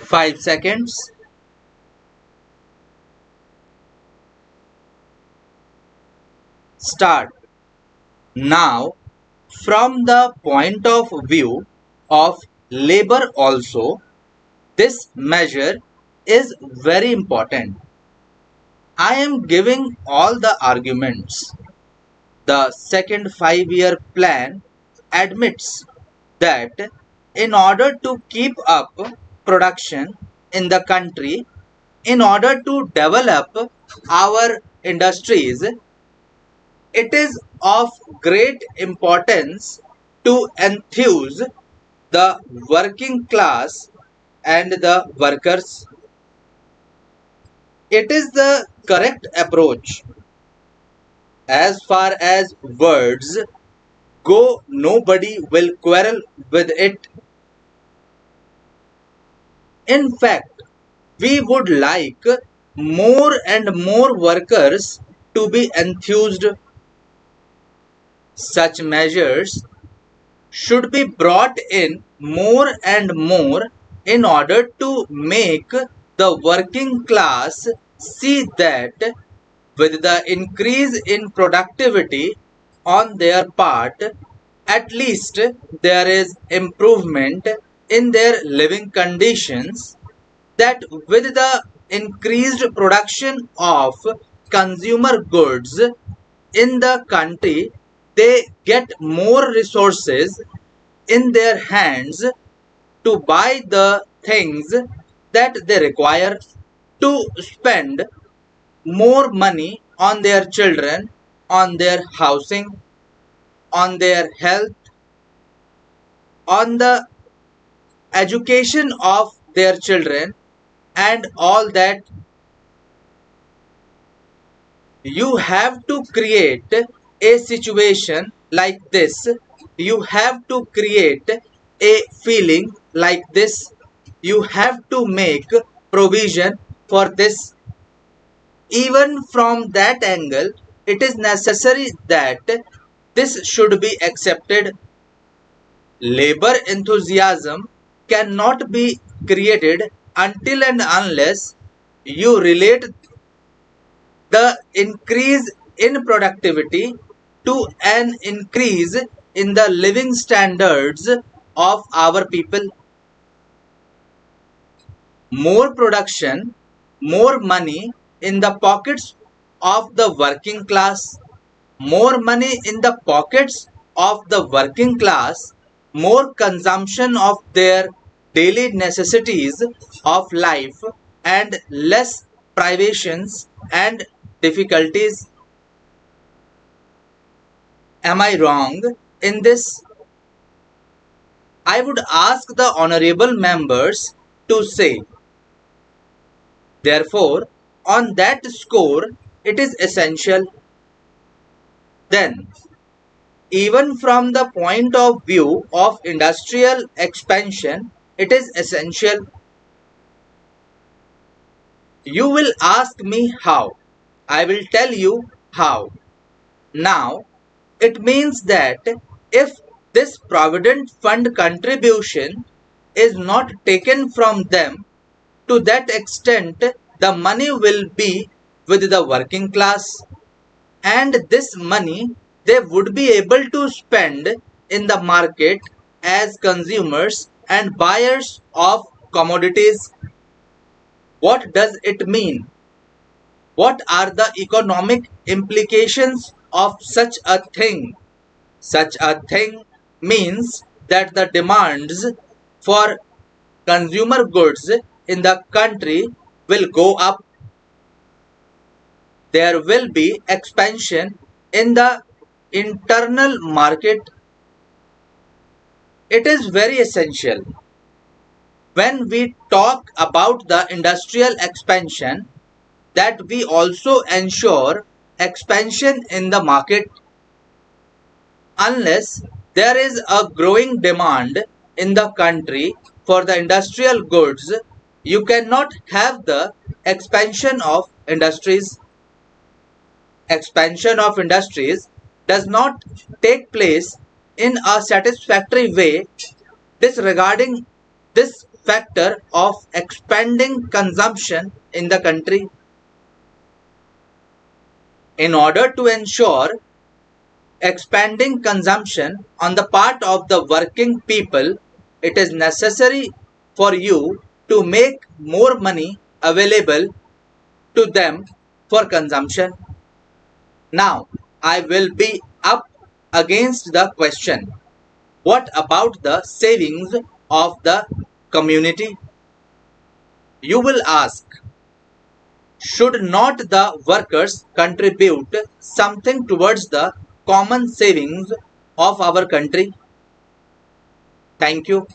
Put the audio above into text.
5 seconds. Start. Now, from the point of view of labor also, this measure is very important. I am giving all the arguments. The second 5-year plan admits that in order to keep up production in the country, in order to develop our industries, it is of great importance to enthuse the working class and the workers. It is the correct approach. As far as words go, nobody will quarrel with it. In fact, we would like more and more workers to be enthused. Such measures should be brought in more and more in order to make the working class see that with the increase in productivity on their part, at least there is improvement in their living conditions, that with the increased production of consumer goods in the country, they get more resources in their hands to buy the things that they require, to spend more money on their children, on their housing, on their health, on the education of their children, and all that. You have to create a situation like this. You have to create a feeling like this. You have to make provision for this. Even from that angle, it is necessary that this should be accepted. Labor enthusiasm cannot be created until and unless you relate the increase in productivity to an increase in the living standards of our people. More production, more money in the pockets of the working class, more money in the pockets of the working class, more consumption of their daily necessities of life, and less privations and difficulties. Am I wrong in this? I would ask the honorable members to say. Therefore, on that score, it is essential. Then, even from the point of view of industrial expansion, it is essential. You will ask me how. I will tell you how. Now, it means that if this Provident Fund contribution is not taken from them, to that extent the money will be with the working class, and this money they would be able to spend in the market as consumers and buyers of commodities. What does it mean? What are the economic implications of such a thing? Such a thing means that the demands for consumer goods in the country will go up. There will be expansion in the internal market. It is very essential. When we talk about the industrial expansion, that we also ensure expansion in the market. Unless there is a growing demand in the country for the industrial goods, you cannot have the expansion of industries. Expansion of industries does not take place in a satisfactory way disregarding this factor of expanding consumption in the country. In order to ensure expanding consumption on the part of the working people, it is necessary for you to make more money available to them for consumption. Now, I will be up against the question, what about the savings of the community? You will ask, should not the workers contribute something towards the common savings of our country? Thank you.